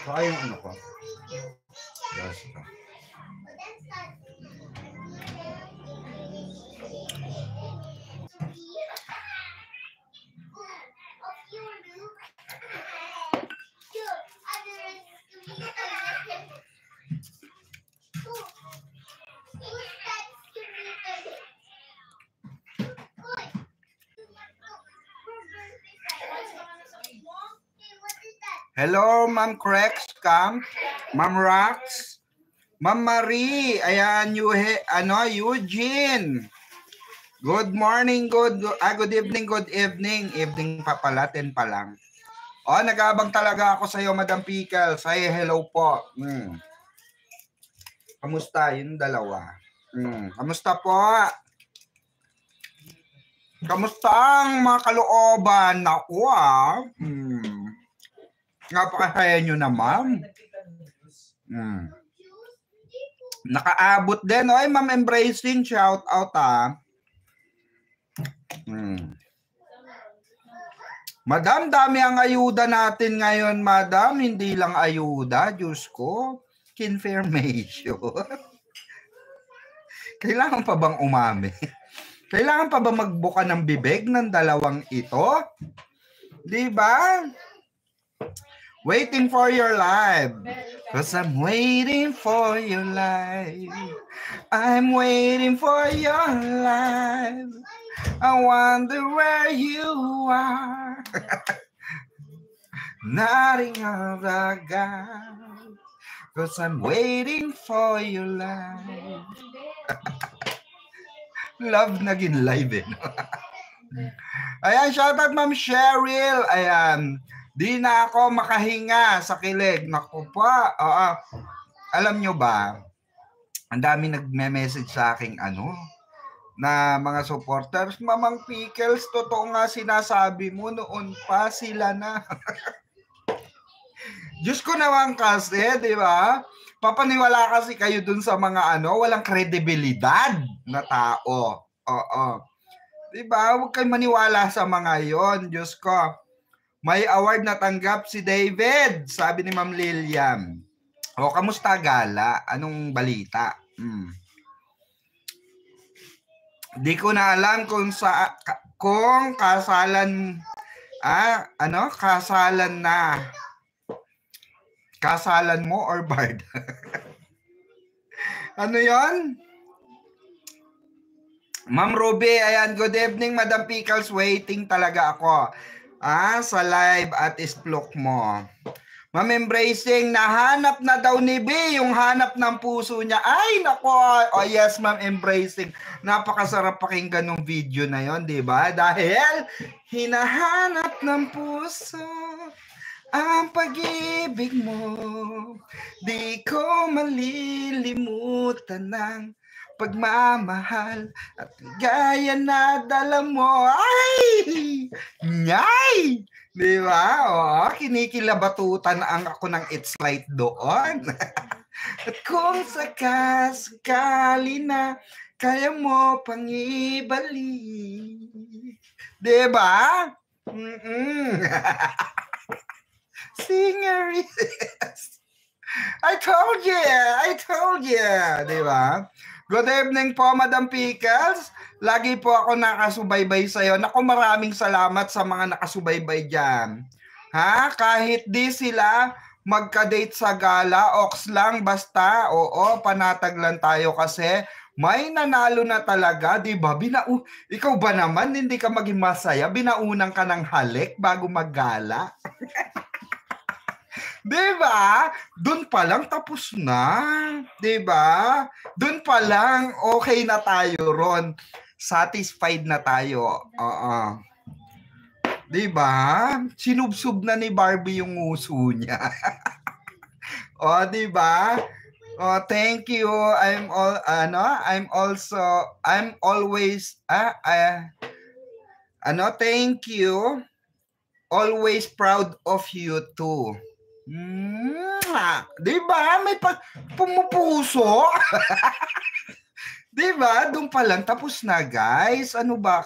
Saka yung ano ko. Yes. Hello, Ma'am Crex Camp, Ma'am Rax, Ma'am Marie, ayan, Eugene. Good morning, good evening, evening pa pala, 10 pa lang. Nag-aabang talaga ako sa iyo, Madam Pickle. Say hello po. Kamusta yung dalawa? Kamusta po? Kamusta ang mga kalooban? Naku Napakasaya nyo naman. Nakaabot din. Oy, Ma'am Embracing, shout out Madam, dami ang ayuda natin ngayon, Madam. Hindi lang ayuda, Diyos ko. Confirmation. Kailangan pa bang umami? Kailangan pa ba magbuka ng bibig ng dalawang ito? Diba? Waiting for your life. Cause I'm waiting for your life. I'm waiting for your life. I wonder where you are. Nothing of the God. Cause I'm waiting for your life. Love naging live Ayan, shoutout Ma'am Cheryl. Ayan. Di na ako makahinga sa kilig. Naku po. Alam nyo ba, ang dami nagme-message sa aking na mga supporters. Mamang Pickles, totoo nga sinasabi mo, noon pa sila na. Diyos ko naman kasi, di ba? Papaniwala kasi kayo dun sa mga walang kredibilidad na tao. Oo. Di ba? Huwag kayong maniwala sa mga yon. Diyos ko. May award na tanggap si David, sabi ni Ma'am Lilian. Kamusta gala? Anong balita? Di ko na alam kung kasalan kasalan na. Kasalan mo or bard? Ano 'yon? Ma'am Ruby, ayan, good evening, Madam Pickles. Waiting talaga ako. Sa live at isplok mo. Ma'am Embracing, nahanap na daw ni B yung hanap ng puso niya. Ay, nako. Oh yes, Ma'am Embracing. Napakasarap pakinggan ng video na yon, di ba? Dahil hinahanap ng puso ang pag-ibig mo. Di ko malilimutan ng pagmamahal at gaya na dala mo. Ay! Nyay! Di ba? Kinikilabatutan ako ng It's Light doon. At kung sakali na kaya mo pang ibalik. Di ba? Singer is. I told you. Di ba? Good evening po, Madam Pickles. Lagi po ako nakasubaybay sa iyo. Naku, maraming salamat sa mga nakasubaybay dyan. Kahit di sila magka-date sa gala, ox lang, basta, panatag lang tayo kasi may nanalo na talaga, di ba? Ikaw ba naman, hindi ka maging masaya? Binaunang ka ng halik bago maggala? Diba? Doon pa lang tapos na. Diba? Doon pa lang okay na tayo ron. Satisfied na tayo. Diba? Sinubsub na ni Barbie yung nguso niya. Diba? Thank you. I'm always thank you. Always proud of you too. Diba? May pumupuso. Diba? Doon pa lang tapos na, guys. Ano ba?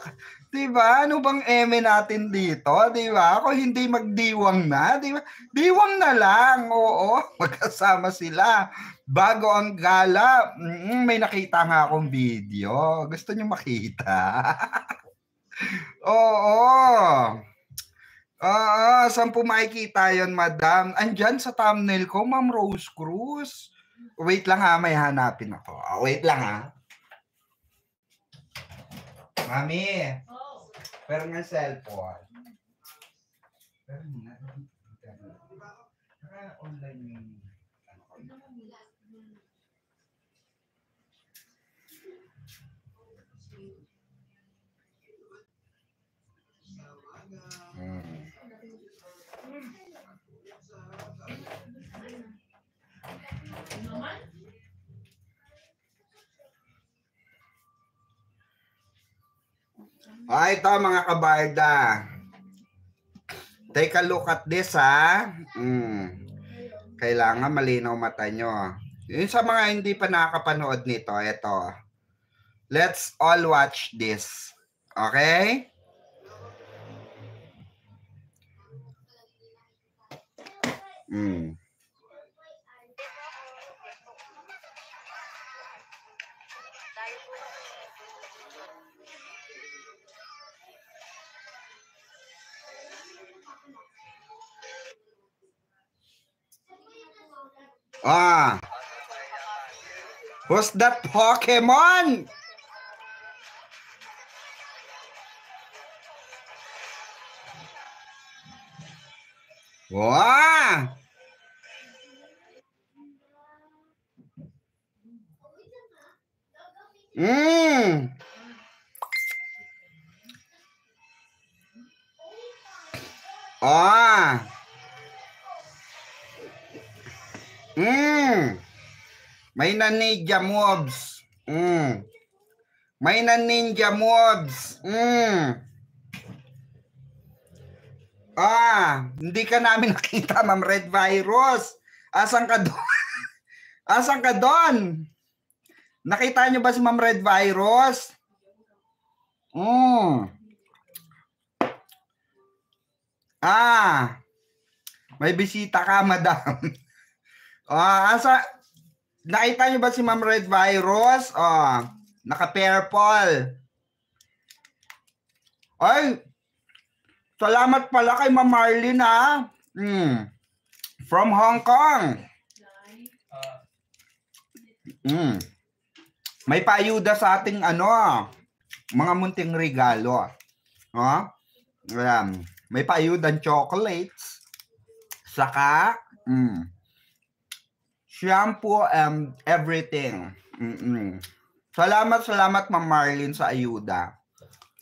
Diba? Ano bang eme natin dito? Diba? Ako hindi magdiwang na. Diba? Diwang na lang. Oo, magkasama sila. Bago ang gala, may nakita nga akong video. Gusto niyo makita? Oo. Oo, saan po makikita yun, madam? Andyan sa thumbnail ko, Ma'am Rose Cruz. Wait lang ha, may hanapin ako. Wait lang ha. Mami. Pero nga cellphone. Pero nga, online yung ito mga kabarda. Take a look at this ha. Kailangan malinaw mata nyo. Yung sa mga hindi pa nakakapanood nito, ito. Let's all watch this. Okay? Who's that Pokemon? Wow! May ninja moves. May ninja moves. Hindi ka namin nakita, Ma'am Red Virus. Asan ka doon? Asan ka doon? Nakita niyo ba si Ma'am Red Virus? May bisita ka, madam. Nakita niyo ba si Ma'am Red Virus? Naka-purple. Ay, salamat pala kay Ma'am Marlene ha. From Hong Kong. May paayuda sa ating mga munting regalo. May paayudan chocolates. Saka shampoo and everything. Salamat Ma'am Marlene sa ayuda.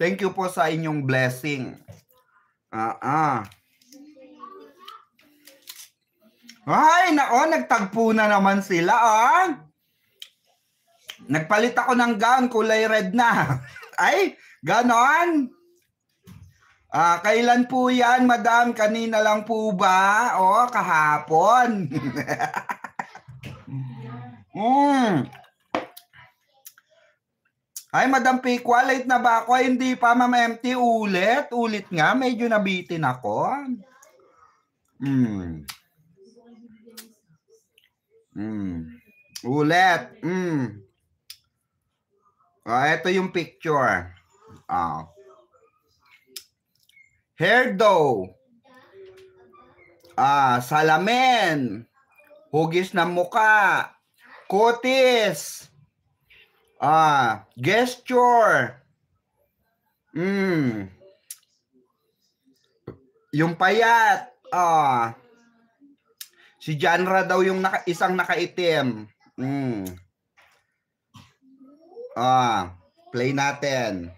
Thank you po sa inyong blessing. Ay, nako, nagtagpo na naman sila, Nagpalit ako ng gown, kulay red na. Ay, ganon. Kailan po yan, madam? Kanina lang po ba? Kahapon. Ay, Madam Pikwa, late na ba ako? Ay, hindi pa, Ma'am MT. Ulit nga. Medyo nabitin ako. Ulit. Ito yung picture. Hair dough. Salamin. Hugis ng muka. Kutis. Gesture. Yung payat. Si Janra daw yung isang nakaitim. Play natin.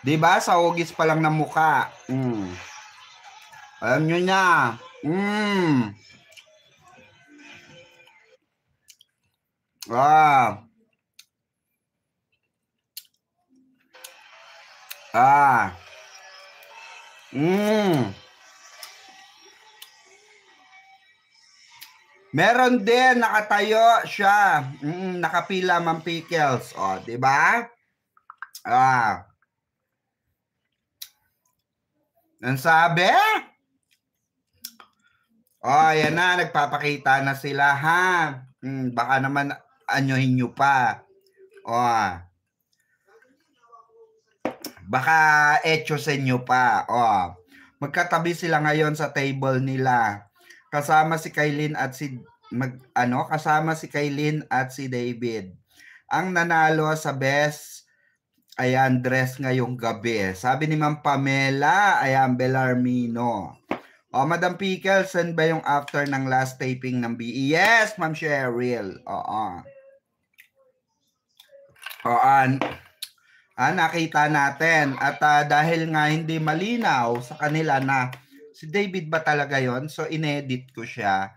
Diba? Sa hugis pa lang ng muka. Alam nyo na. Ah. Ah. Meron din, nakatayo siya. Nakapila Ma'am Pickles. O, di ba? Ah. Ang sabi? Yan na, nagpapakita na sila, ha? Baka naman anyohin nyo pa. Baka etchosin nyo pa. Magkatabi sila ngayon sa table nila. Kasama si Kailin at kasama si Kailin at si David. Ang nanalo sa best dress ngayong gabi. Sabi ni Ma'am Pamela, Belarmino. Madam Pickle, send ba yung after ng last taping ng BE? Yes, Ma'am Cheryl. Nakita natin. At dahil nga hindi malinaw sa kanila na si David ba talaga yon, so inedit ko siya.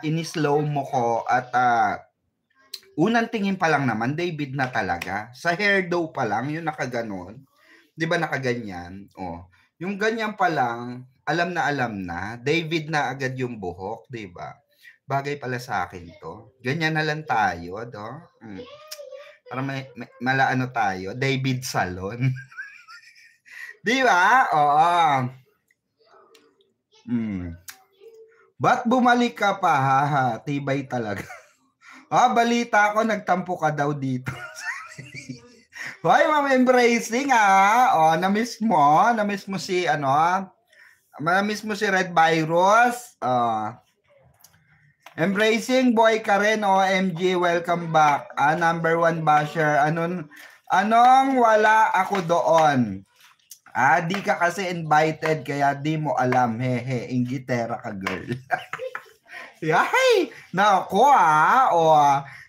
In-slow mo ko at unang tingin pa lang naman, David na talaga. Sa hair daw pa lang, yung nakaganon. Di ba nakaganyan? Yung ganyan pa lang, alam na, David na agad yung buhok, di ba? Bagay pala sa akin to. Ganyan na lang tayo, do? Para malaano tayo, David Salon. Di ba? Oo. Ba't bumalik ka pa, haha? Tibay talaga. Balita ko, nagtampo ka daw dito. Hoy, Ma'am Embracing, na-miss mo si, na-miss mo si Red Virus. Embracing, boy ka rin, OMG, welcome back. Number 1 basher. Anong wala ako doon? Di ka kasi invited, kaya di mo alam. Hehe, inggitera ka, girl. Yay! Nako,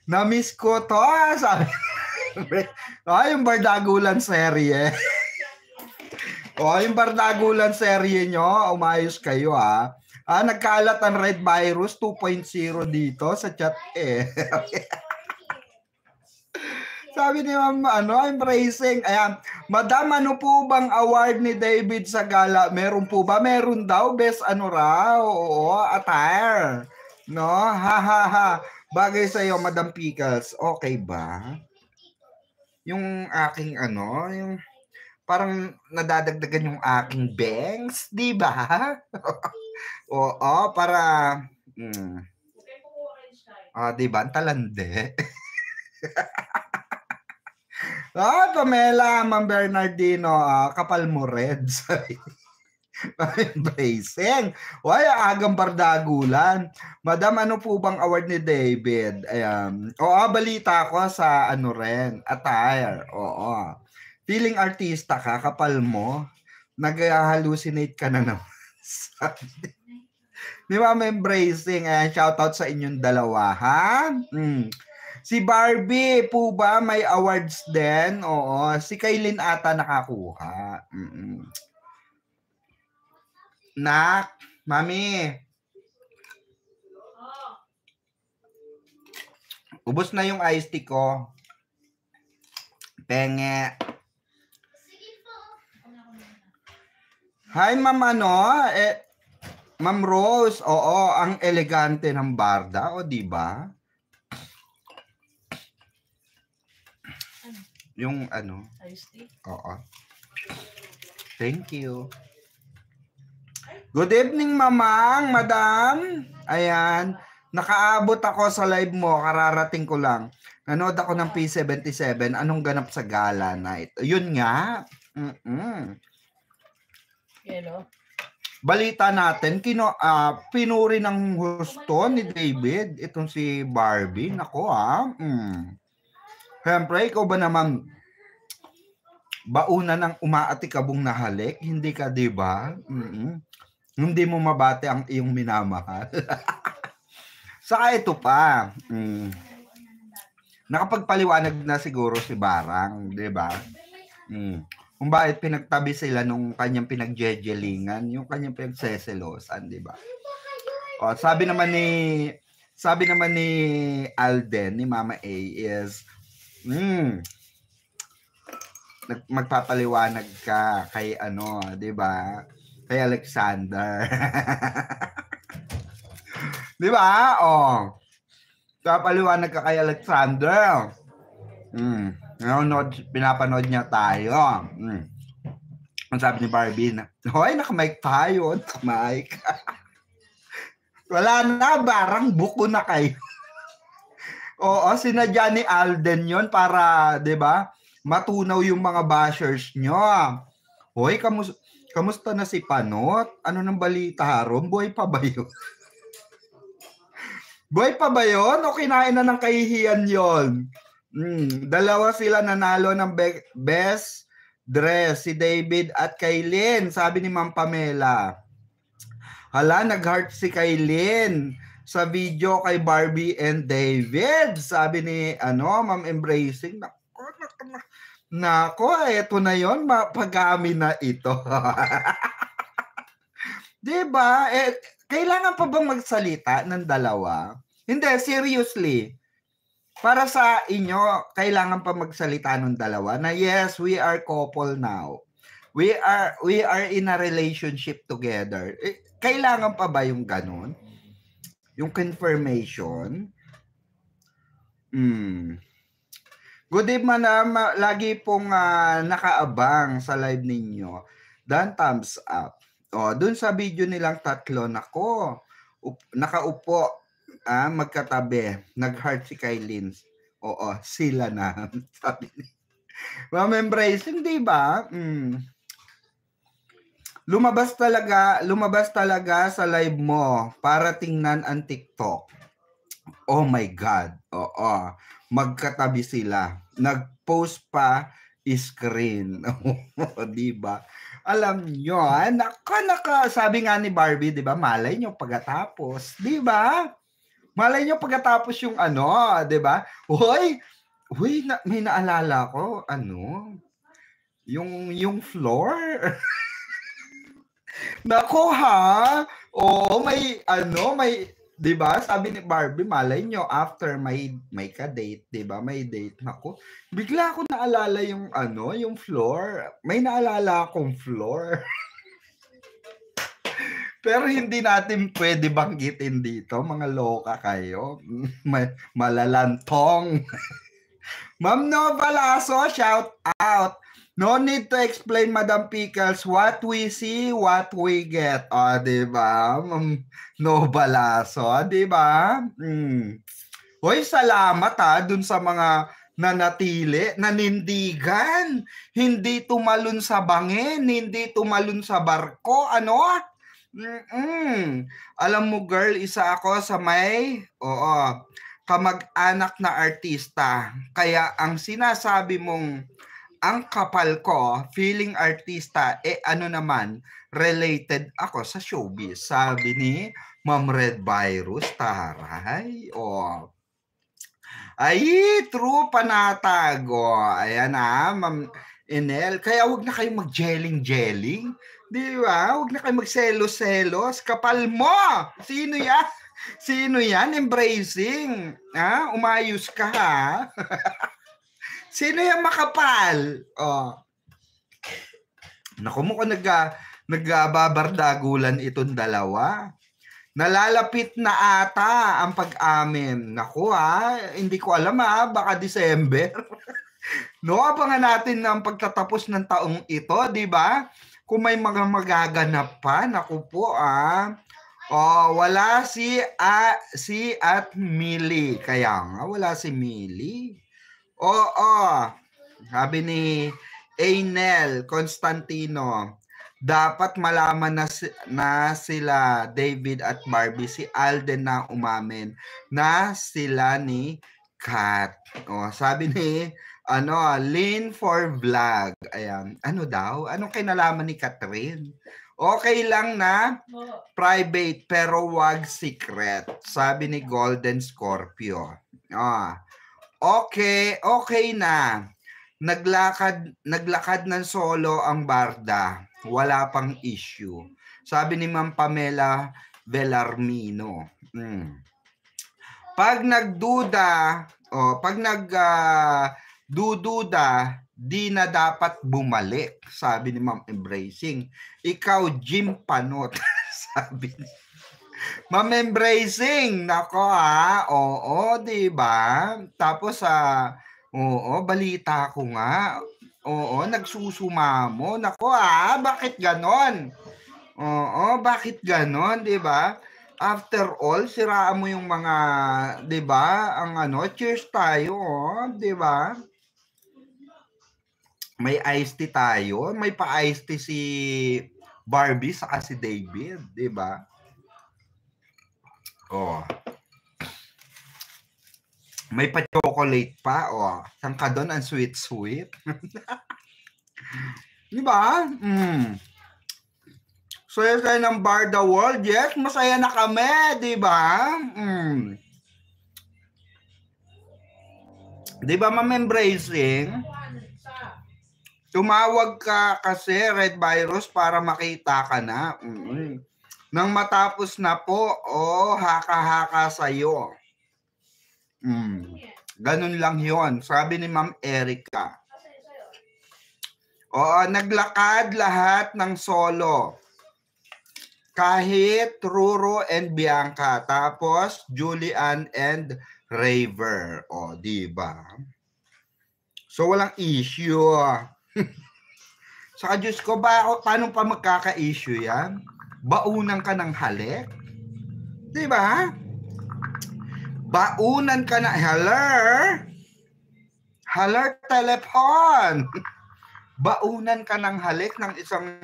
na-miss ko to, sabi. Yung Bardagulan serye. Yung Bardagulan serye nyo, umayos kayo, nagkalat ang Red Virus 2.0 dito sa chat, Sabi ni Ma'am, embracing. Ayan, Madam, ano po bang award ni David sa gala? Meron po ba? Meron daw. Best attire. No? Ha. Bagay sa'yo, Madam Pickles. Okay ba? Yung aking yung parang nadadagdagan yung aking bangs, di ba? Para di ba? Talande. Pamela, Ma'am Bernardino, kapal mo red. Embracing. Agang Bardagulan. Madam, ano po bang award ni David? Ayan. Balita ko sa attire. Feeling artista ka, kapal mo. Nag-hallucinate ka na naman. Di ba, Embracing? Ayan, shoutout sa inyong dalawa, ha? Si Barbie po ba may awards din? Si Kailin ata nakakuha. Nak, mami. Ubos na yung iced tea ko. Penge. Hi, Ma'am Ma'am Rose. Ang elegante ng Barda, di ba? Yung iced tea? Thank you. Good evening, Mamang, Madam. Ayan, nakaabot ako sa live mo, kararating ko lang. Nanood ako ng P77. Anong ganap sa gala night? Yun nga. Hello. Balita natin, pinuri ng husto ni David, itong si Barbie. Nako, Siyempre, ikaw ba naman bauna ng umaatikabong na halik? Hindi ka, di ba? Hindi mo mabate ang iyong minamahal. Saka ito pa. Nakapagpaliwanag na siguro si Barang, di ba? Kung bakit pinagtabi sila nung kanyang pinagjejelingan, yung kanyang pinagseselosan, di ba? Sabi naman ni Sabi naman ni Alden, ni Mama A is, magpapaliwanag ka kay ano, 'di ba? Kay Alexander. 'Di ba? Oh. Papaliwanag ka kay Alexander. Pinapanood niya tayo. Ang sabi ni Barbie na, hoy, nakamike tayo. Nakamike. Wala na, barang buko na kayo. Oo, sinadya ni Alden yon para, 'di ba, matunaw yung mga bashers nyo. Hoy, kamusta na si Panot? Ano nang balita ron? Buhay pa ba yun? Buhay pa ba yun? O kinain na ng kahihiyan yon? Dalawa sila nanalo ng best dress, si David at Kaylin, sabi ni Ma'am Pamela. Hala, nag-heart si Kaylin sa video kay Barbie and David, sabi ni Ma'am Embracing. Nako, eto na yon, mapagami na ito. Diba? Kailangan pa bang magsalita ng dalawa? Hindi, seriously. Para sa inyo, kailangan pa magsalita ng dalawa na yes, we are couple now. We are in a relationship together. Kailangan pa ba yung ganun? Yung confirmation? Good evening, lagi pong nakaabang sa live ninyo. Dan thumbs up. Dun sa video nilang tatlo, nako, nakaupo, magkatabi, nag-heart si Kaylin. Oo, sila na. Sabi ni Ma'am Embracing, di ba? Lumabas talaga sa live mo para tingnan ang TikTok. Oh my God. Oo. Magkatabi sila. Nag-post pa screen. Di ba? Alam nyo, sabi nga ni Barbie, di ba? Malay nyo pagkatapos. Di ba? Malay nyo pagkatapos yung di ba? Hoy, may naalala ko, yung floor. Nako ha? May, di ba? Sabi ni Barbie, malay nyo, after may ka-date, di ba? May date. Nako, bigla ako naalala yung floor. May naalala akong floor. Pero hindi natin pwede banggitin dito. Mga loka kayo. Malalantong. Ma'am Nova Lasso, shout out. No need to explain, Madam Pickles. What we see, what we get. Diba? Ma'am Nova Lasso, diba? Hoy, salamat dun sa mga nanatili, nanindigan. Hindi tumalon sa bangin, hindi tumalon sa barko. Alam mo, girl, isa ako sa kamag-anak na artista. Kaya ang sinasabi mong ang kapal ko, feeling artista, naman, related ako sa showbiz. Sabi ni Ma'am Red Virus, taray. Ay, true, panatag. Ayan Ma'am Enel. Kaya wag na kayong mag-jelling-jelling. Di ba? Huwag na kayo magselos-selos. Kapal mo! Sino yan? Sino yan? Embracing. Umayos ka ha? Sino yan makapal? Naku, mukhang nagbabardagulan itong dalawa. Nalalapit na ata ang pag-amin. Naku hindi ko alam baka December. No, abangan natin ang pagtatapos ng taong ito, di ba? Kung may mga magaganap pa, naku po wala si at Millie. Kaya nga, wala si Millie. Sabi ni Ainel Constantino, dapat malaman na sila David at Barbie, si Alden na umamin na sila ni Kat. Sabi ni Lean for vlog. Ayan. Ano daw? Anong kinalaman ni Catherine? Okay lang na private pero wag secret. Sabi ni Golden Scorpio. Okay na. Naglakad ng solo ang Barda. Wala pang issue. Sabi ni Ma'am Pamela Bellarmino. Pag nagduda, pag dududa, di na dapat bumalik, sabi ni Ma'am Embracing. Ikaw, Jim Panot, sabi ni Ma'am Embracing. Nako oo, di ba? Tapos oo, balita ko nga. Oo, nagsusumamo. Nako bakit ganon? Oo, bakit ganon, di ba? After all, siraan mo yung mga, 'di ba? Ang cheers tayo, 'di ba? May iced tea tayo, may pa-iced tea si Barbie saka si David, 'di ba? Oh. May pa-chocolate pa, Saan ka doon ang sweet-sweet? 'Di ba? Saya ng Bar the World, yes, masaya na kami, 'di ba? Di ba, Ma'am Embracing? Tumawag ka kasi, Red Virus, para makita ka na. Nang matapos na po, haka-haka sa'yo. Ganun lang yon, sabi ni Ma'am Erica. Oo, naglakad lahat ng solo. Kahit Ruro and Bianca. Tapos, Julian and Raver. Di ba? So, walang issue. Saka Diyos ko, paano pa magkaka-issue yan? Baunan ka ng halik? Di ba? Baunan ka na, haler telepon. Baunan ka ng halik ng isang,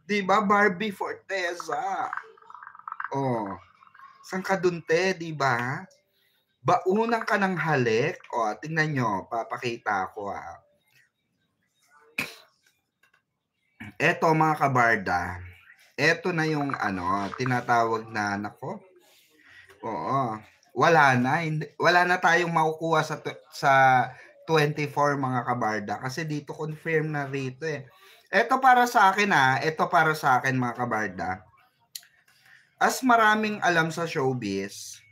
di ba, Barbie Forteza. Isang kadunte, di ba? Baunan ka ng halik. Tingnan nyo, papakita ko Eto mga kabarda, eto na yung tinatawag na nako. Wala na tayong makukuha sa 24 mga kabarda kasi dito confirm na rito Eto para sa akin mga kabarda. As maraming alam sa showbiz,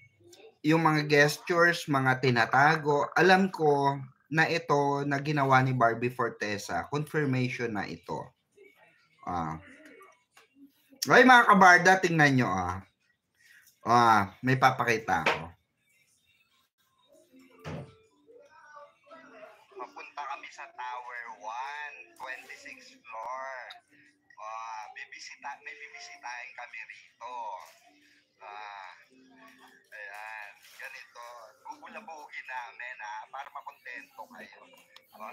yung mga gestures, mga tinatago, alam ko na ito na ginawa ni Barbie Forteza, confirmation na ito. Okay mga kabarda, tingnan nyo may papakita ako. Papunta kami sa Tower 1, 26th floor. May bibisitahin kami rito. Ayan, ganito. Bubulabugin namin para makontento kayo.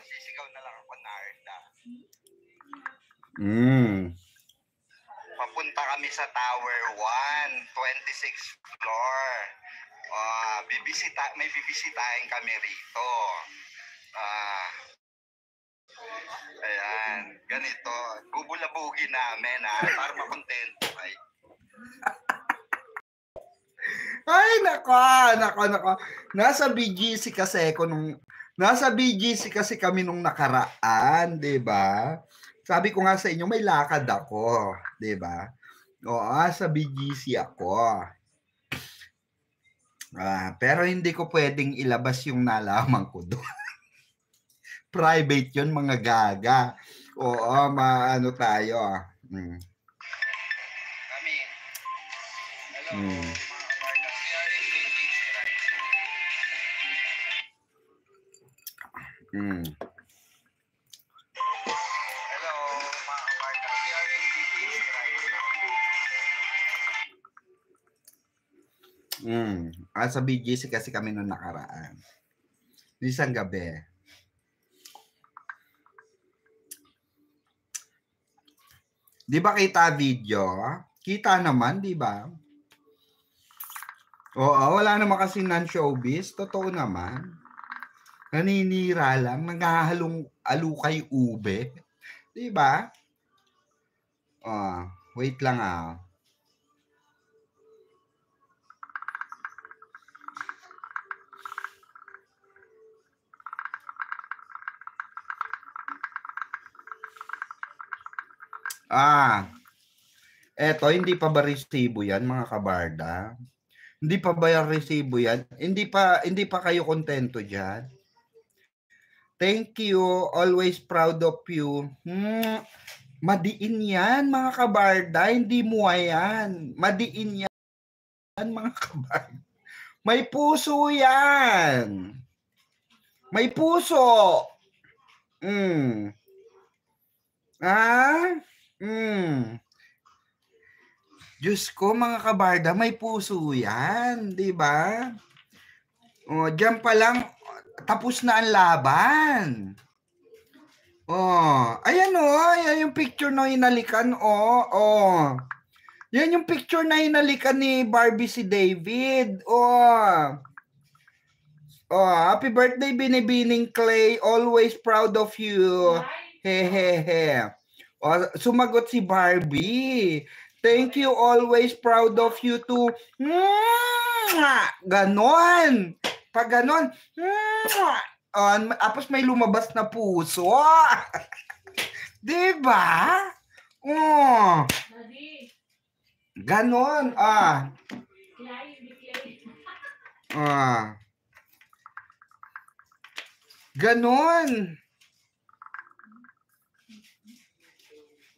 Sisigaw na lang ako, Narda. Papunta kami sa Tower 1, 26th floor. May bibisitahin kami rito. Ayan, ganito. Bubulabugin namin para makontento kayo. Ay, nako. Nasa BGC kasi kami nung nakaraan, 'di ba? Sabi ko nga sa inyo, may lakad ako, 'di ba? Sa BGC ako. Pero hindi ko pwedeng ilabas yung nalaman ko doon. Private 'yon, mga gaga. Maano tayo. Kami. Hello. Hello, mga kabarda. We are in BGC right now. Sa BGC kasi kami nung nakaraan. Isang gabi. Di ba kita video? Kita naman, di ba? Wala naman kasi non-showbiz. Totoo naman. Naninira lang, naghahalong alukay ube. Di ba? Wait lang eto, hindi pa ba resibo yan, mga kabarda? Hindi pa ba yung resibo yan? Hindi pa kayo kontento diyan. Thank you. Always proud of you. Madiin yan, mga kabarda. Hindi mo yan. Madiin yan, mga kabarda. May puso yan. May puso. Diyos ko, mga kabarda, may puso yan. Diba? O, dyan pa lang, tapos na ang laban. Ayan ayan yung picture na hinalikan, Yan yung picture na hinalikan ni Barbie si David, happy birthday, Binibining Clay, always proud of you. Hehehe. Sumagot si Barbie. Thank you, always proud of you too. Ganon. Pag ganon, tapos may lumabas na puso. Diba? Ganon. Ganon.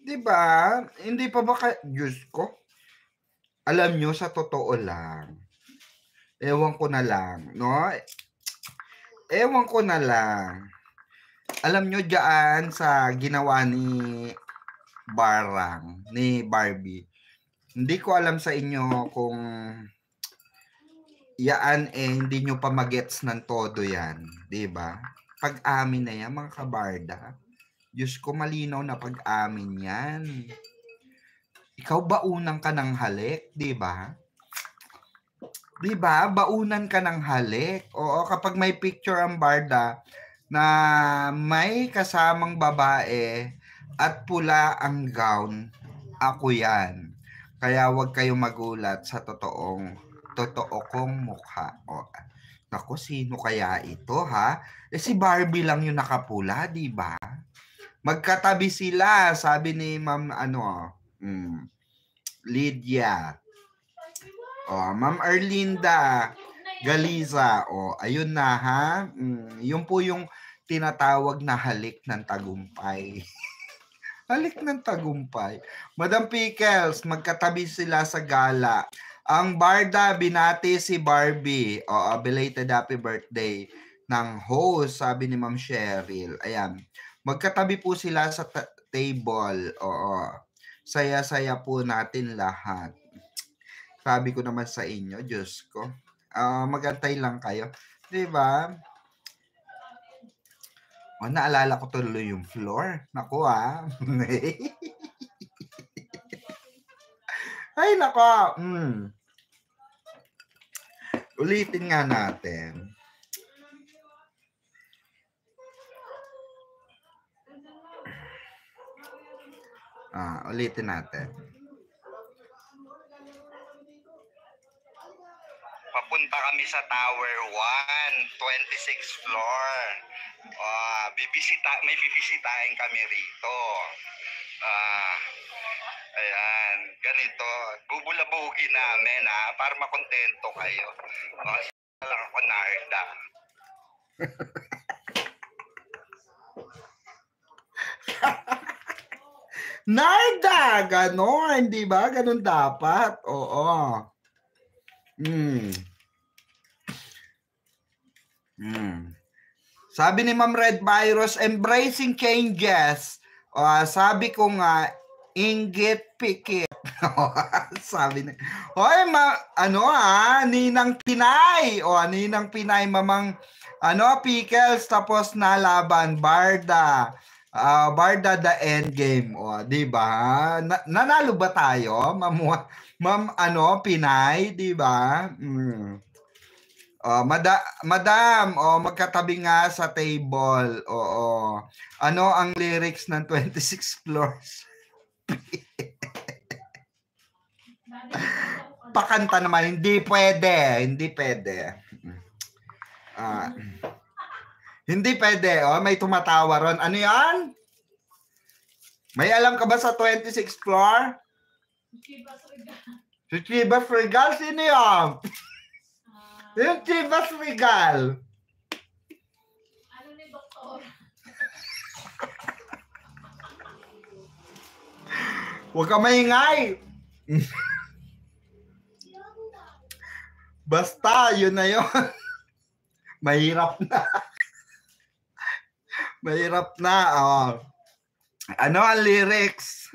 Diba? Hindi pa ba Diyos ko? Alam nyo, sa totoo lang, ewan ko na lang, no? Ewan ko na lang. Alam nyo dyan sa ginawa ni Barang, ni Barbie, hindi ko alam sa inyo kung yaan hindi nyo pa magets ng todo yan. Diba? Pag-amin na yan, mga kabarda. Diyos ko, malinaw na pag-amin yan. Ikaw baunan ka ng halik, diba? Diba? Baunan ka ng halik. Oo, kapag may picture ang barda na may kasamang babae at pula ang gown, ako yan. Kaya huwag kayong magulat sa totoo kong mukha. Naku, sino kaya ito, ha? Si Barbie lang yung nakapula, diba? Magkatabi sila, sabi ni Ma'am Lydia. Ma'am Erlinda Galiza. Ayun na, ha? Yun po yung tinatawag na halik ng tagumpay. Halik ng tagumpay. Madam Pickles, magkatabi sila sa gala. Ang barda, binati si Barbie. Belated happy birthday ng host, sabi ni Ma'am Cheryl. Ayan. Magkatabi po sila sa table. Saya-saya po natin lahat. Sabi ko naman sa inyo, Diyos ko. Magantay lang kayo. Diba? Naalala ko tuloy yung floor. Naku, Ay, nako. Ulitin nga natin. Ulitin natin. Papunta kami sa Tower 1, 26th floor. May bibisitahin kami rito. Ayan, ganito. Bubulabugin namin, para makontento kayo. Lang ako, Narda. Narda, ganon, di ba? Ganon dapat. Oo. Sabi ni Ma'am Red Virus, embracing changes. Sabi ko nga, inggit pikit. Sabi na. Hoy, Ninang Pinay. Ninang Pinay, Mamang Pickles, tapos nalaban, Barda. Barda the end game. Di ba? Nanalo ba tayo? Ma'am Pinay, di ba? Madam, magkatabi nga sa table. Ano ang lyrics ng 26 floors? Pakanta naman, hindi pwede. Hindi pwede. May tumatawa ron. Ano yan? May alam ka ba sa 26th floor? Si Chivas Regal. Sino yan? Yung Chivas Regal. Ano ni Doktor? Huwag ka maingay. Basta, yun na yun. Mahirap na. Mahirap na. Oh. Ano ang lyrics?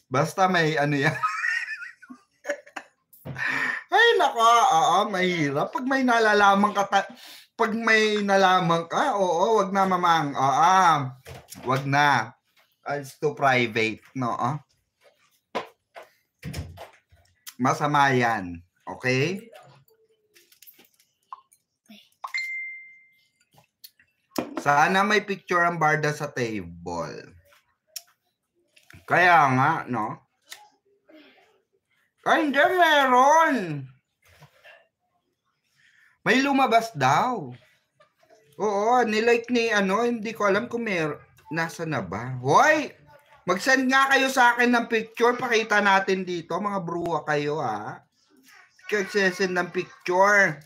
Basta may ano yan. Ay, nako. Oo, mahirap. Pag may nalalaman ka, pag may nalaman ka, oo, wag na mamang. Oo, wag na. It's too private, no? Masama yan. Okay? Sana may picture ang barda sa table. Kaya nga, no? Ay, hindi, meron. May lumabas daw. Oo, nilike ni ano, hindi ko alam kung nasa na ba. Hoy! Mag-send nga kayo sa akin ng picture. Pakita natin dito. Mga bruwa kayo, ha? Mag-send ng picture.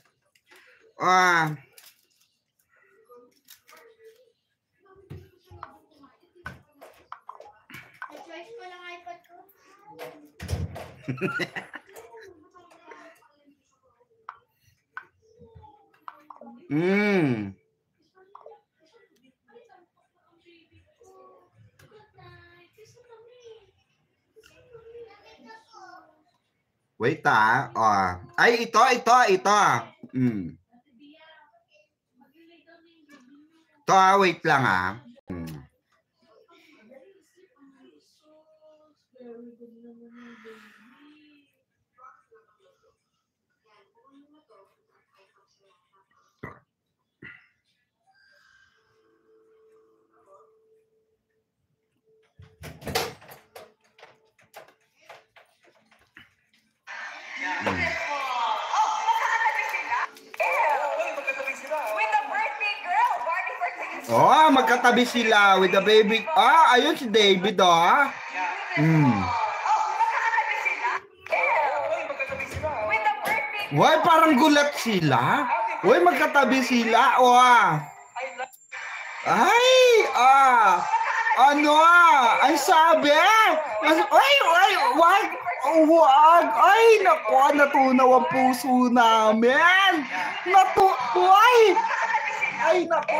Na-choice ko lang iPad ko. Wait, Ay, ito. Ito, wait lang, Oh, magkatabi sila with the baby. Ayun si David, Why, parang gulat sila. Why, magkatabi sila. Ay, ay sabi. Wag. Ay, naku, natunaw ang puso namin. Ay, naku,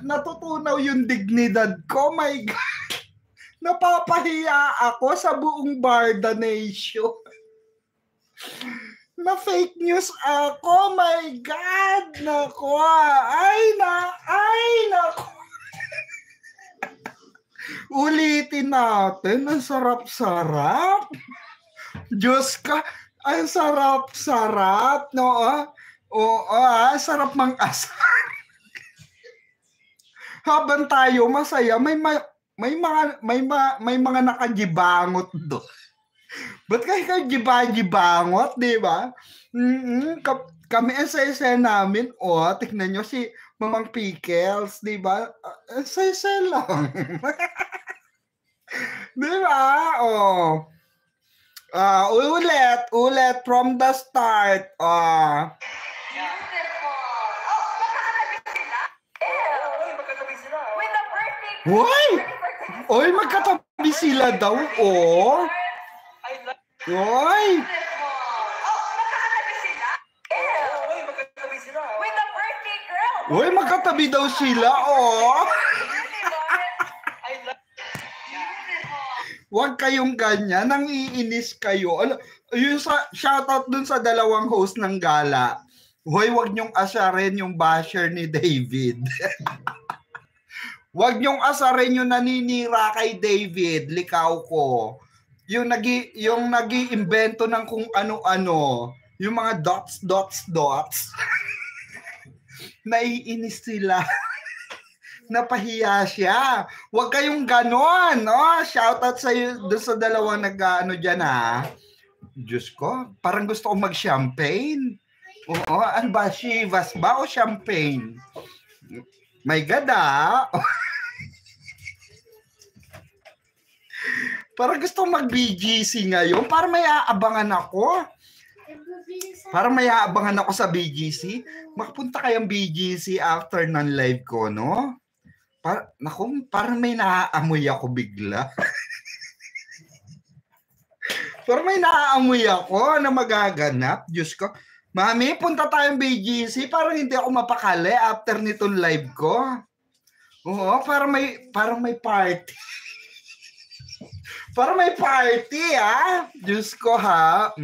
natutunaw yung dignidad ko. My God. Napapahiya ako sa buong Barda Nation. Na fake news ako. My God. Naku. Ay, naku. Ulitin natin. Ang sarap-sarap. Diyos ka. Ang sarap-sarap. No? Sarap mang asar. Habang tayo masaya, may mga nakajibangot doon. Ba't kayo jibangot, di ba? Kami sa namin, tignan nyo si Mamang Pickles, di ba? Sa lang. Di ba? Ulit from the start. Hoy! Oy, magkatabi sila daw, Hoy! Hoy, magkatabi daw sila, Huwag kayong ganyan, nangiinis kayo. Yung shoutout dun sa dalawang host ng gala. Hoy, huwag niyong asarin yung basher ni David. Huwag niyong asarin yung naninira kay David, likaw ko. Yung nag-iimbento ng kung ano-ano, yung mga dots. Naiinis sila. Napahiya siya. Huwag kayong ganon, Shoutout sa doon sa dalawang nag-ano diyan, Diyos ko, parang gusto ko mag-champagne. Ano ba? Chivas ba o champagne? My God, Para gusto mag-BGC ngayon. Para may aabangan ako. Para may aabangan ako sa BGC. Makapunta kayang BGC after ng live ko, no? Parang may naaamoy ako bigla. Parang may naaamoy ako na magaganap. Diyos ko. Mami, punta tayong BGC. Parang hindi ako mapakali after nitong live ko. Oo, parang may party. Parang may party, ah. Diyos ko, ha.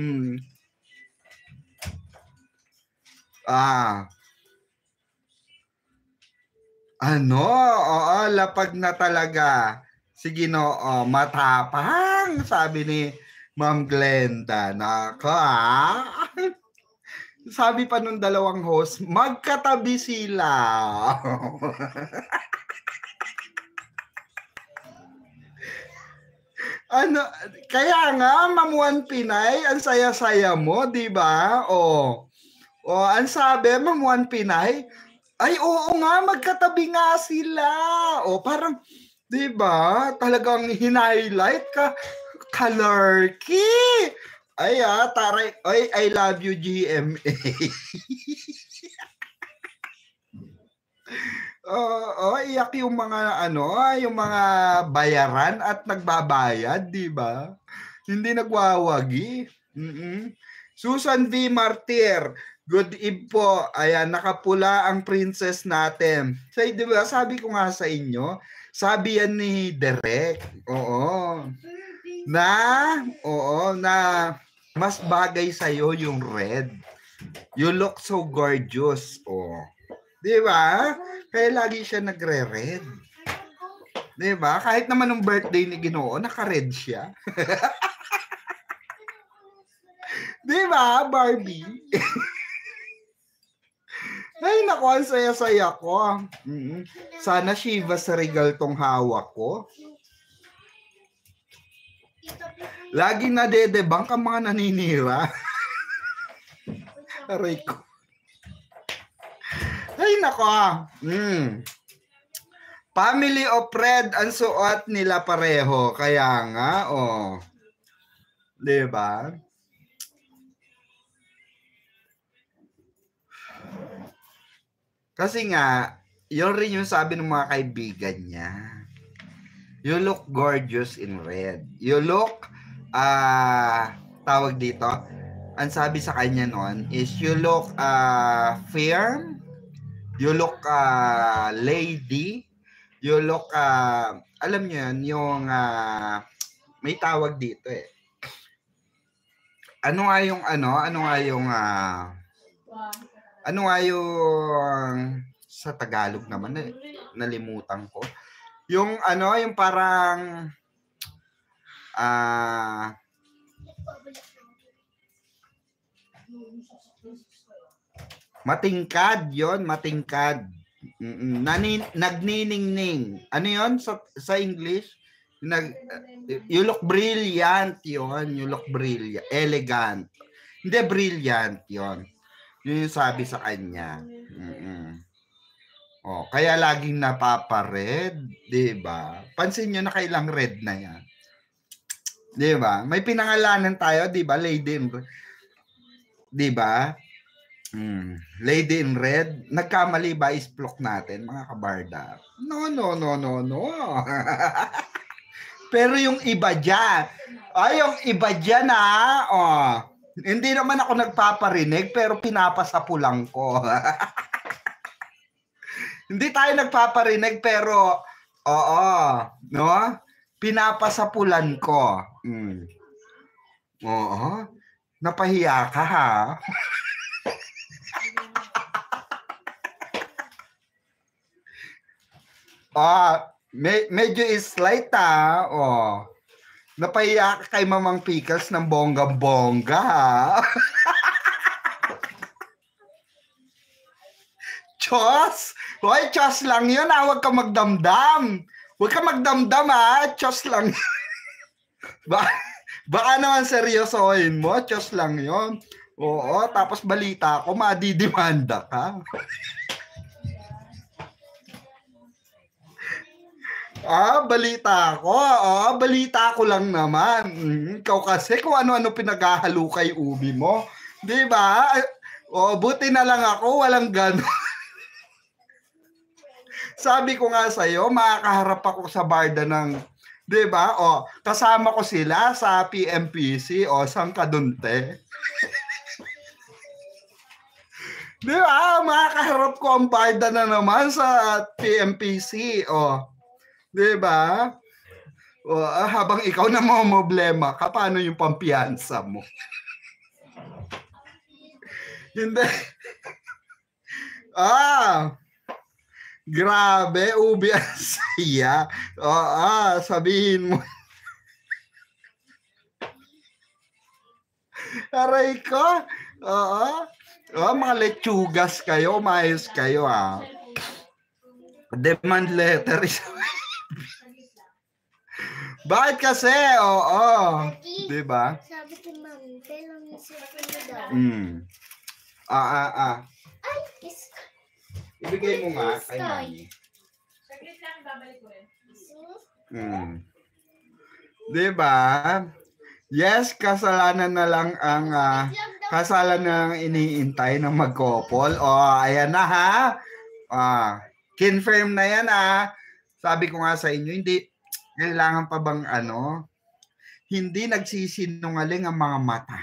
Oo, lapag na talaga. Sige, no, matapang, sabi ni Ma'am Glenda. Nako, sabi pa nung dalawang host, magkatabi sila. Kaya nga, Mamuan Pinay, ang saya-saya mo, di ba? Ang sabi, Mamuan Pinay, ay oo nga, magkatabi nga sila. Parang, di ba? Talagang hinighlight ka. Kalarky. Ay, taray. Ay, I love you, GMA. Iyak yung mga yung mga bayaran at nagbabayad, di ba? Hindi nagwawagi. Susan V. Martir, good eve po. Ayan, nakapula ang princess natin. So, di ba, sabi ko nga sa inyo, sabi yan ni Derek. Na mas bagay sa'yo yung red. You look so gorgeous. Di ba? Kaya lagi siya nagre-red. Di ba? Kahit naman nung birthday ni Ginoo, naka-red siya. Di ba, Barbie? Ay, naku, ang saya-saya ko. Sana Chivas Regal tong hawak ko. Laging nadedebang ang mga naninira. Aray ko. Ay, nako. Family of Red ang suot nila pareho. Kaya nga, diba? Kasi nga, yun rin yung sabi ng mga kaibigan niya. You look gorgeous in red. You look, tawag dito, ang sabi sa kanya noon is you look firm, you look lady, you look, alam nyo yun, yung may tawag dito eh. Ano nga yung sa Tagalog naman, nalimutan ko. Yung yung parang matingkad yon, matingkad. Nagniningning. Ano yon sa English? You look brilliant yon, you look brilliant, elegant. Hindi brilliant yon. Yun yung sabi sa kanya. Kaya laging napapa-red, 'di ba? Pansin niyo na kailang red na 'yan. 'Di ba? May pinangalanan tayo, 'di ba? Lady in Red. 'Di ba? Lady in Red. Nagkamali ba isplok natin, mga kabarda? No. Pero yung iba diyan, yung iba diyan hindi naman ako nagpaparinig pero pinapasapulang ko. Hindi tayo nagpaparinig pero no? Pinapasapulan ko. Napahiya ka, ha? Medyo slight, ha? Napahiya ka kay Mamang Pickles ng bonggang-bongga, ha? Chos! Hoy, chos lang yun, ha? Huwag ka magdamdam. Huwag ka magdamdam, ha? Chos lang. Baka naman seryosohin mo, chos lang yun. Oo, tapos balita ko, madidimanda ka. Balita ko. Balita ko lang naman. Ikaw kasi kung ano-ano pinaghahalo kay ubi mo. Di ba? Buti na lang ako, walang gano'n. Sabi ko nga sa'yo, makakaharap ako sa barda ng, di ba? Kasama ko sila sa PMPC. Saan ka dun, te? Di ba? Makakaharap ko ang barda na naman sa PMPC. Di ba? Habang ikaw na problema ka, paano yung pampiyansa mo? Hindi. Grabe, ubi ang saya. Sabihin mo. Aray ko. Mga lechugas kayo, maayos kayo, Demand letter is bakit kasi? Di ba? Sabi si Mami, pero isipin mo daw. Ay, ibigay mo nga kay Mami. Saglit lang, babalik ko rin. Di ba? Yes, kasalanan na lang ang kasalanan ng iniintay ng mag-couple. Ayan na ha. Confirm na yan Sabi ko nga sa inyo, hindi kailangan pa bang hindi nagsisinungaling ang mga mata.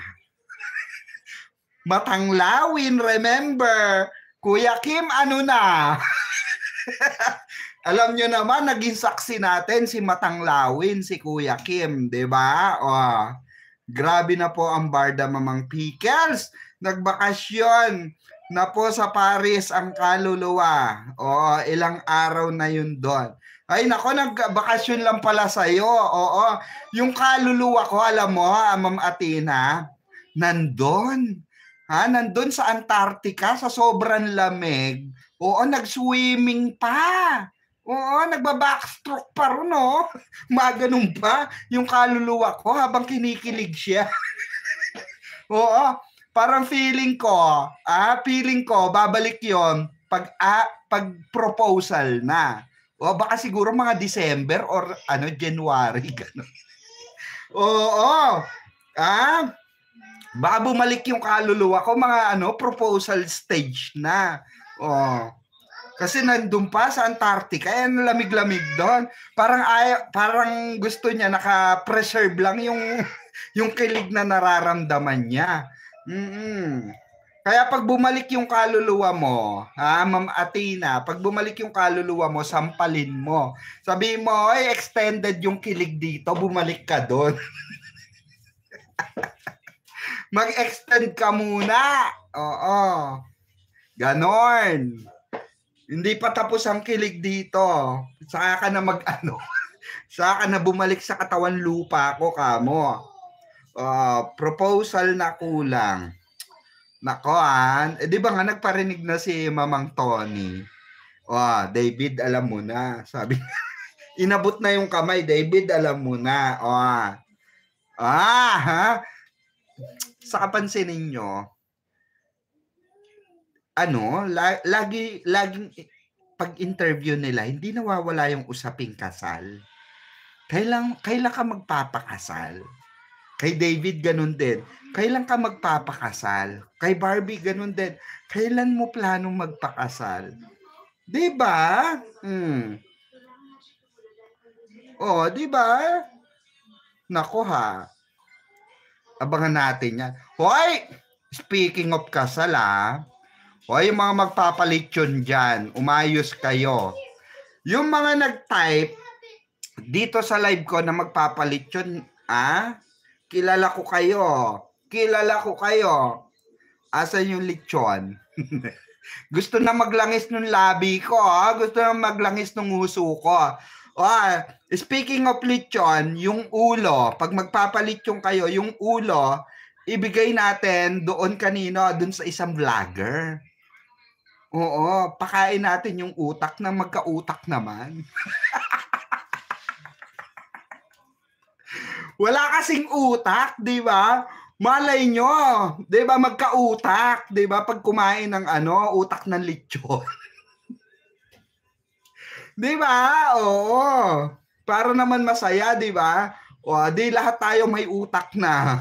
Matang lawin, remember? Kuya Kim, ano na? Alam nyo naman, naging saksi natin si Matang Lawin, si Kuya Kim, di ba? Grabe na po ang barda Mamang Pickles. Nagbakasyon na po sa Paris ang kaluluwa. Ilang araw na yun doon. Ay nako, nagbakasyon lang pala sa'yo. Yung kaluluwa ko, alam mo, Ma'am Athena, nandun. Nandun sa Antarctica, sa sobrang lamig. Nag-swimming pa. Nagba-backstroke pa rin, Ganun pa yung kaluluwa ko habang kinikilig siya. Parang feeling ko, babalik yon pag proposal na. Baka siguro mga December or January, gano'n. Baka bumalik yung kaluluwa ko, mga proposal stage na. Kasi nandun pa sa Antarctica, lamig-lamig doon. Parang gusto niya naka-preserve lang yung kilig na nararamdaman niya. Kaya pag bumalik yung kaluluwa mo, Ma'am Athena, pag bumalik yung kaluluwa mo, sampalin mo. Sabihin mo, extended yung kilig dito, bumalik ka doon. Mag-extend ka muna. Ganon. Hindi pa tapos ang kilig dito. Saka ka na saka ka na bumalik sa katawan lupa ko, kamo. Proposal na kulang. Nako, di ba nga nagparinig na si Mamang Tony? David, alam mo na. Sabi, inabot na yung kamay, David, alam mo na. Sa kapansinin nyo, laging pag-interview nila, hindi nawawala yung usaping kasal. Kailan ka magpapakasal? Kay David, ganun din. Kailan ka magpapakasal? Kay Barbie, ganun din. Kailan mo planong magpakasal? Diba? Diba? Nako ha. Abangan natin yan. Hoy! Speaking of kasal yung mga magpapalitsyon dyan, umayos kayo. Yung mga nag-type dito sa live ko na magpapalitsyon, kilala ko kayo. Asan yung lechon? Gusto na maglangis ng labi ko, gusto na maglangis ng huso ko. Speaking of lechon, yung ulo, pag magpapalitsyon kayo, yung ulo, ibigay natin doon sa isang vlogger. Pakain natin yung utak na magka-utak naman. Wala kasing utak, di ba? Malay nyo, di ba, magka-utak, di ba, pag kumain ng utak ng lechon. Di ba? Oo. Para naman masaya, di ba? O, di lahat tayo may utak na.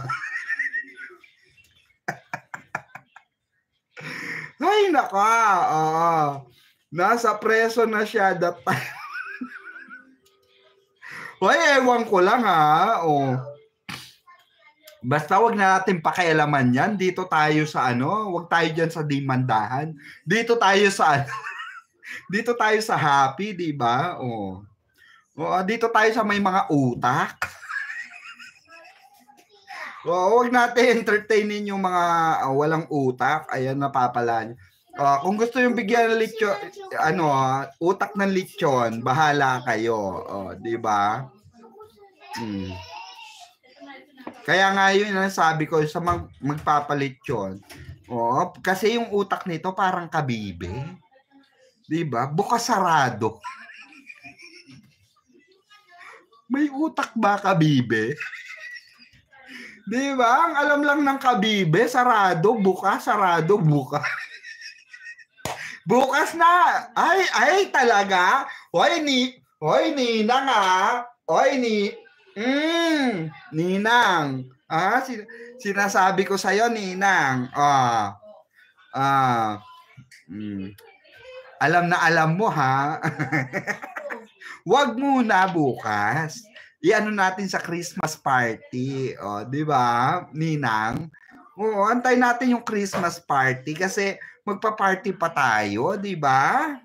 Ay, naka. Oo. Nasa preso na siya that time. Hoy, ewan ko lang ha. O. Basta wag na natin pakialaman yan. Dito tayo sa ano, wag tayo dyan sa dimandahan. Dito tayo sa ano, dito tayo sa happy, di ba? O. O, dito tayo sa may mga utak. O, wag natin entertainin yung mga walang utak. Ayan, napapala niyo. Kung gusto yung bigyan ng lechon, ano, utak ng lechon, bahala kayo. Di ba? Kaya nga yun ang sabi ko sa magpapalechon. Kasi yung utak nito parang kabibe. Di ba? Bukas sarado. May utak ba kabibe? Di ba? Ang alam lang ng kabibe, sarado, bukas, sarado, bukas. Bukas na. Ay talaga. Hoy Nina nga. Hoy Ninang. Sinasabi ko sa'yo, Ninang. Alam na alam mo, ha? Wag muna bukas. Iano natin sa Christmas party. Di ba, Ninang? Antay natin yung Christmas party kasi magpa-party pa tayo, di ba?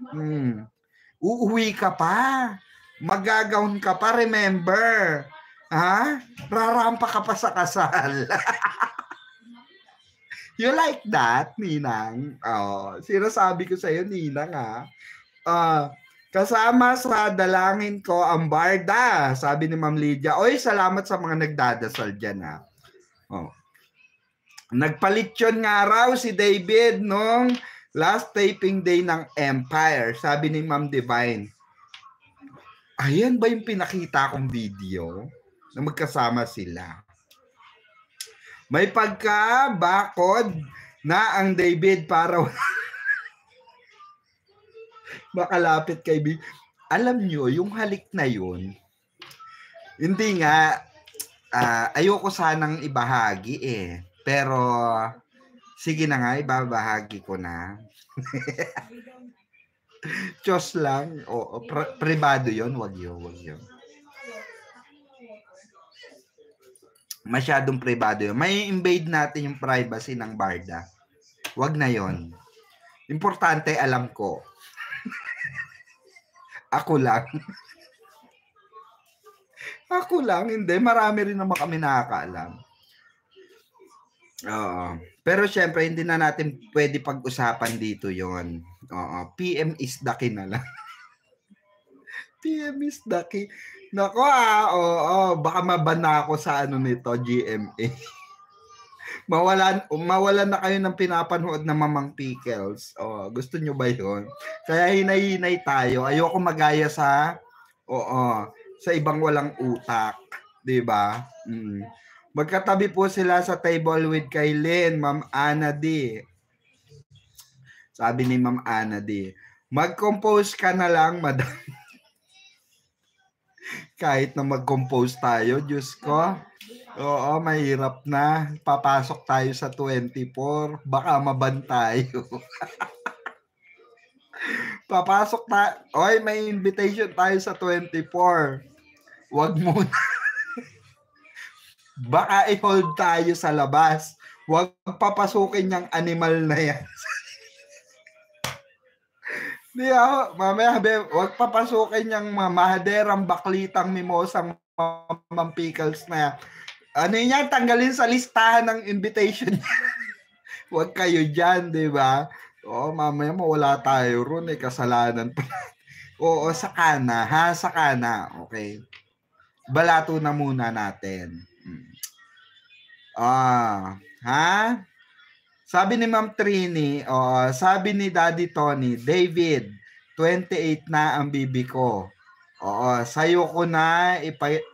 Uuwi ka pa. Magagaon ka pa, remember? Ha? Rarampa ka pa sa kasal. You like that, Ninang? Sinasabi ko sa'yo, Ninang, ha? Kasama sa dalangin ko ang barda, sabi ni Ma'am Lydia. Oy, salamat sa mga nagdadasal dyan, ha? Nagpalitsyon nga raw si David nung last taping day ng Empire, sabi ni Ma'am Divine. Ayan ba yung pinakita kong video na magkasama sila? May pagka-bakod na ang David para makalapit kay Big. Alam nyo, yung halik na yun, hindi nga, ayoko sanang ibahagi eh. Pero, sige na nga, ibabahagi ko na. Diyos lang. Privado yun. Wag yun. Masyadong privado yun. May invade natin yung privacy ng barda. Wag na yun. Importante, alam ko. Ako lang. Ako lang, hindi. Marami rin naman kami nakakaalam. Pero syempre, hindi na natin pwede pag-usapan dito yon. PM is the key na lang. PM is the key. Nako baka mabana ako sa ano nito, GMA. Mawalan na kayo ng pinapanood na Mamang Pickles. Gusto nyo ba yun? Kaya hinay-hinay tayo. Ayoko magaya sa ibang walang utak. Diba? Magkatabi po sila sa table with Kailin, Ma'am Ana D. Sabi ni Ma'am Ana D. Mag-compose ka na lang, madam. Kahit na mag-compose tayo, Diyos ko. Mahirap na. Papasok tayo sa 24. Baka maban tayo. Papasok tayo. May invitation tayo sa 24. Wag muna. Baka i-hold tayo sa labas. Wag papasukin yung animal na yan. Mamaya, wag papasukin yung mahaderang baklitang mimosang Mamang Pickles na yan. Ano yan, tanggalin sa listahan ng invitation niya. Huwag kayo dyan, di ba? Mamaya mawala tayo ron, kasalanan pa. Saka na, ha? Saka na, okay? Balato na muna natin. Ha? Sabi ni Ma'am Trini, sabi ni Daddy Tony, David, 28 na ang bibi ko. Sa'yo ko na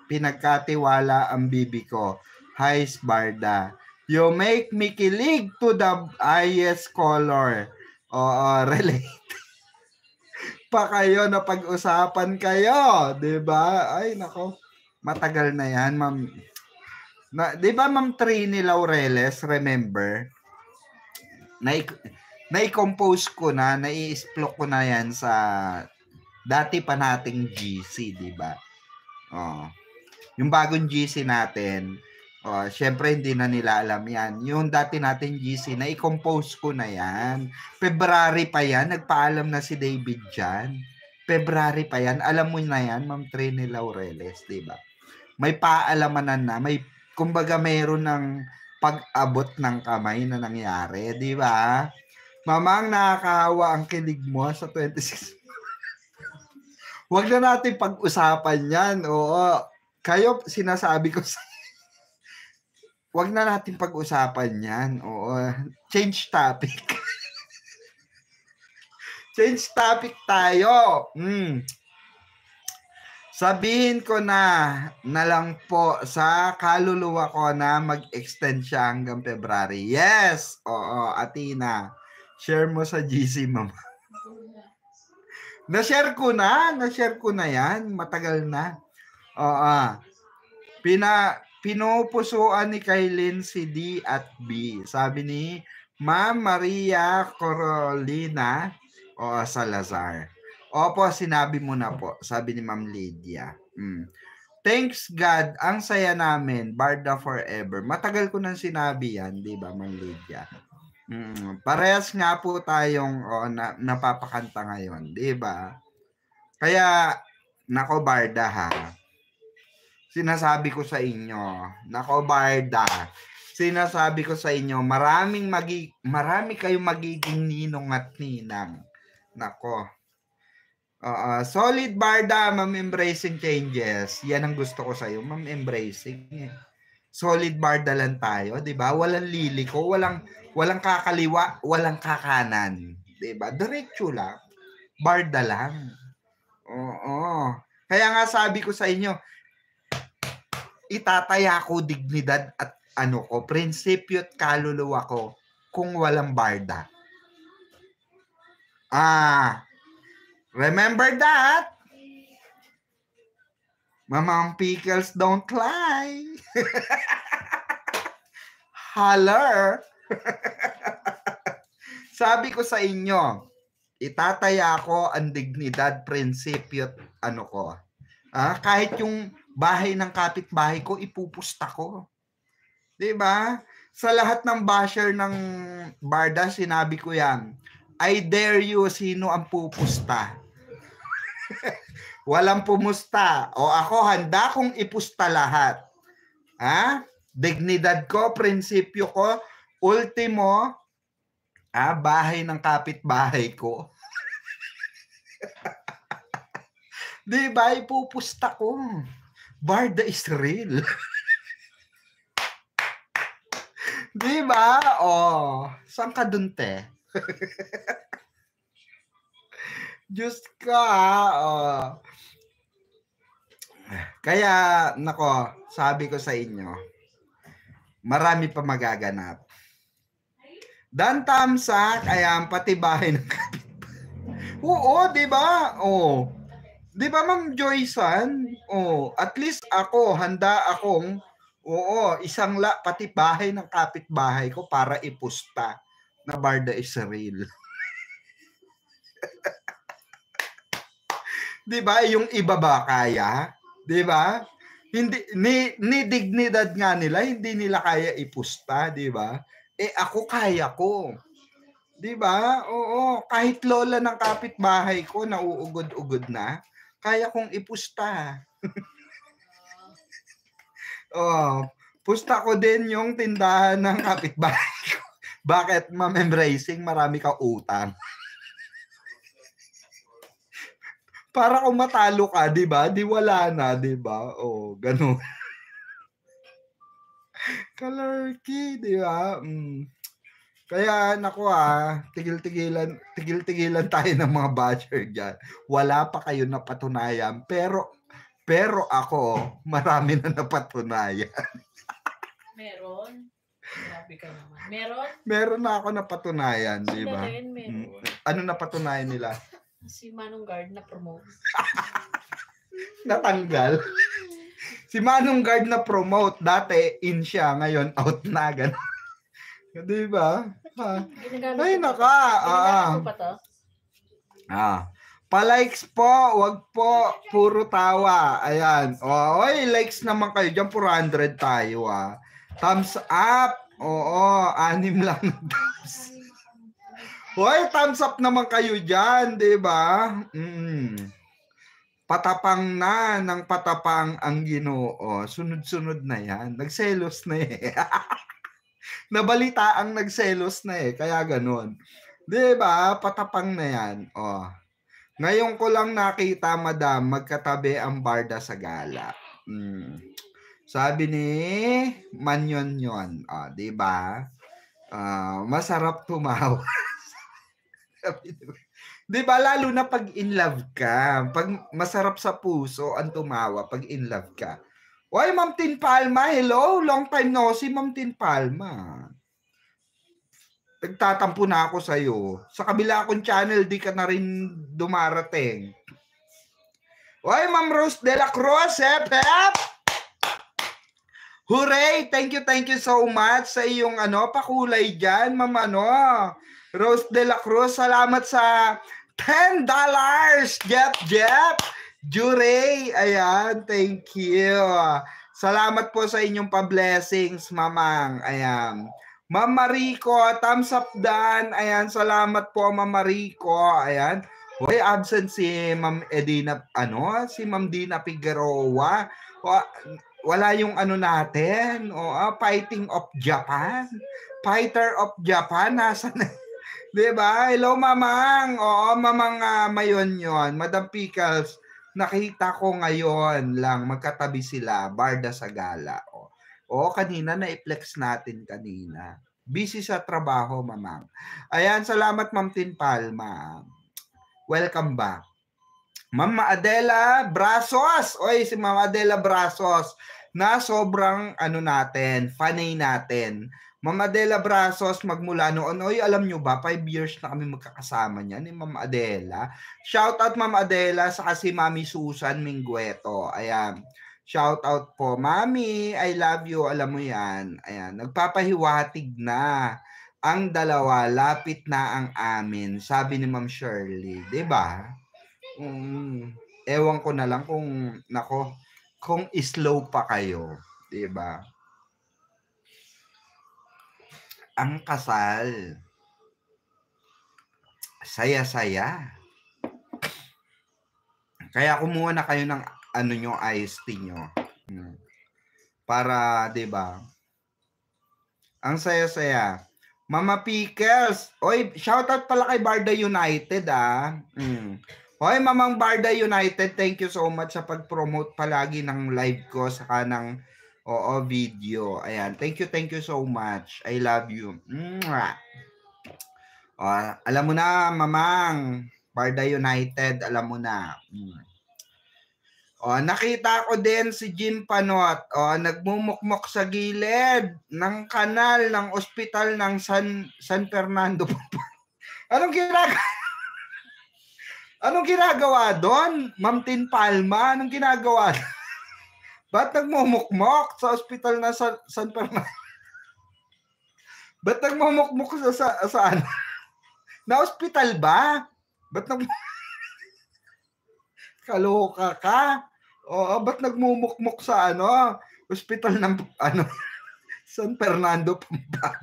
pinagkatiwala ang bibi ko. Hi, Sbarda. You make me kilig to the highest color. Relate. pa kayo na pag-usapan kayo, 'di ba? Ay nako, matagal na 'yan, ma'am. 'Di ba Ma'am Trini Laureles, remember? Na-compose ko na, nai-explore ko na 'yan sa dati pa nating GC, 'di ba? Oh. Yung bagong GC natin, syempre hindi na nila alam yan. Yung dati natin GC, na-compose ko na yan. February pa yan, nagpaalam na si David dyan. February pa yan, alam mo na yan, Ma'am Trini Laureles, di ba? May paalamanan na, kumbaga mayroon ng pag-abot ng kamay na nangyari, di ba? Mamang nakakahawa ang kilig mo sa 26. Huwag na natin pag-usapan yan, oo. Kayo, sinasabi ko sa... Huwag na natin pag-usapan yan. Oo. Change topic. Change topic tayo. Sabihin ko na lang po sa kaluluwa ko na mag-extend siya hanggang February. Yes! Oo, Athena. Share mo sa GC, mama. Na-share ko na yan. Matagal na. Oo. Pinupusuan ni Kailin si D at B. Sabi ni Ma'am Maria Corolina Salazar. Opo, sinabi mo na po. Sabi ni Ma'am Lydia. Thanks God, ang saya namin. Barda forever. Matagal ko nang sinabi yan, di ba, Ma'am Lydia? Parehas nga po tayong napapakanta ngayon, di ba? Kaya, nako Barda ha. Sinasabi ko sa inyo, nako Barda, sinasabi ko sa inyo, marami kayong magiging ninong at ninang. Nako. Solid Barda, Ma'am Embracing Changes. Yan ang gusto ko sa iyo, Ma'am Embracing. Solid Barda lang tayo, 'di ba? Walang liliko, walang kakaliwa, walang kakanan, 'di ba? Diretso lang. Barda lang. Oo. Kaya nga sabi ko sa inyo, itataya ko dignidad at prinsipyo at kaluluwa ko kung walang Barda. Remember that? Mamang pickles don't lie. Holler. Sabi ko sa inyo, itataya ko ang dignidad, prinsipyo at kahit yung bahay ng kapitbahay ko, ipupusta ko. 'Di ba? Sa lahat ng basher ng Barda, sinabi ko yan. I dare you, sino ang pupusta? Walang pumusta. O ako, handa kong ipusta lahat. Dignidad ko, prinsipyo ko, ultimo, bahay ng kapitbahay ko. Di ba? Ipupusta ko. Barda is real. Di ba? Saan ka dun, te? Diyos ka, Kaya, sabi ko sa inyo, marami pa magaganap. Dan tamsa, kaya ang pati bahay ng kapitbahay. Oo, di ba? Di ba, Ma'am Joysan? At least ako, handa akong, pati bahay ng kapitbahay ko para ipusta na Barda is real. Di ba? Yung iba ba kaya? Di ba? Hindi, ni dignidad nga nila, hindi nila kaya ipusta, di ba? Ako kaya ko. Di ba? Oo, kahit lola ng kapitbahay ko nauugod-ugod na, kaya kong ipusta. Pusta ko din yung tindahan ng kapitbahay ko. Bakit, Ma'am Embracing, marami ka utang? Para kung matalo ka, di ba? Di wala na, di ba? Ganun. Kalarky, di ba? Kaya, tigil-tigilan tayo ng mga basher dyan. Wala pa kayo napatunayan. Pero ako, marami na napatunayan. Meron? Grabe ka naman. Meron na ako napatunayan, di ba? Meron. Ano napatunayan nila? Si Manong Guard na promote. Natanggal. Si Manong Guard na promote, dati in siya, ngayon out na, gano'n. Di ba? Ay, naka. Ginagamit mo pa to? Pa-likes po, wag po, puro tawa. Ayan. Oy, likes naman kayo dyan, 400 tayo Thumbs up. Oo, 6 lang ng thumbs. Hoy, thumbs up naman kayo dyan, di ba? Patapang na ng patapang ang Ginoo. Sunod-sunod na yan. Nagselos na Nabalita ang nagselos na kaya ganun. Di ba? Patapang na yan. Ngayon ko lang nakita, madam, magkatabi ang barda sa gala. Sabi ni Manyon yon. Di ba? Masarap tumawa. Di ba? Lalo na pag in love ka. Pag masarap sa puso ang tumawa pag in love ka. Oy, Ma'am Tin Palma, hello. Long time no see, Ma'am Tin Palma. Nagtatampo na ako sa'yo. Sa kabila akong channel, di ka na rin dumarating. Oy, Ma'am Rose de la Cruz, hep. Hooray! Thank you so much sa iyong pakulay dyan, Ma'am Rose de la Cruz. Salamat sa $10. Jep. Juray, ayan, thank you. Salamat po sa inyong pa-blessings, Mamang. Ayan. Ma'am Marico, thumbs up dan. Ayan, salamat po, Ma'am Marico. Ayan. Hoy, absent si Ma'am Edina, si Ma'am Dina Figueroa. Wala yung natin. Fighting of Japan. Fighter of Japan, nasa na? Diba? Hello, Mamang. Oo, Mamang Mayon yon. Madam Pickles, nakita ko ngayon lang, magkatabi sila, barda sa gala. Kanina na-flex natin kanina. Busy sa trabaho, Mamang. Ayan, salamat, Ma'am Tin Palma. Welcome back. Ma'am Adela Brasos. Oy, si Ma'am Adela Brasos na sobrang natin, fanay natin. Ma'am Adela Brasos, magmula noon. Oy, alam nyo ba, 5 years na kami magkakasama niya ni Ma'am Adela. Shout out, Ma'am Adela, sa si Mami Susan Minggueto. Ayan. Shout out po, Mami, I love you, alam mo yan. Ayan, nagpapahiwatig na ang dalawa, lapit na ang amin, sabi ni Ma'am Shirley, 'di ba? Ewan ko na lang kung slow pa kayo, 'di ba? Ang kasal, saya-saya. Kaya kumuha na kayo ng nyo, iced tea nyo. Para, 'di ba? Ang saya-saya. Mama Pickles. Oy, shoutout pala kay Barda United Oy, Mamang Barda United, thank you so much sa pag-promote palagi ng live ko saka ng video. Ayan, thank you so much. I love you. Alam mo na, Mamang Barda United, alam mo na. Nakita ko din si Jim Panot. Nagmumukmok sa gilid ng kanal ng ospital ng San Fernando. Anong ginagawa doon? Ma'am Tin Palma, anong ginagawa? Ba't nagmumukmok sa ospital ng San Fernando? Ba't nagmumukmok sa Na ospital ba? Ba't kaloka ka? Ba't nagmumukmok sa ospital ng San Fernando, Pampanga?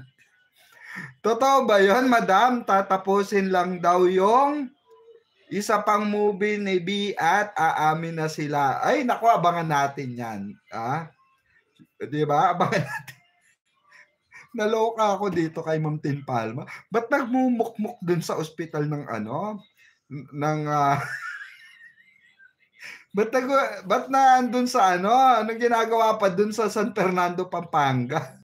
Totoo ba yun, madam? Tatapusin lang daw yung isa pang movie ni B at aamin na sila. Ay, naku, abangan natin yan. Di ba? Abangan natin. Naloka ako dito kay Ma'am Tin Palma. Ba't nagmumukmok dun sa ospital ng Ba't na andun sa anong ginagawa pa dun sa San Fernando, Pampanga?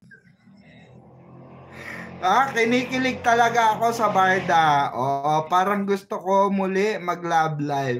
Kinikilig talaga ako sa Barda. Parang gusto ko muli mag-love life.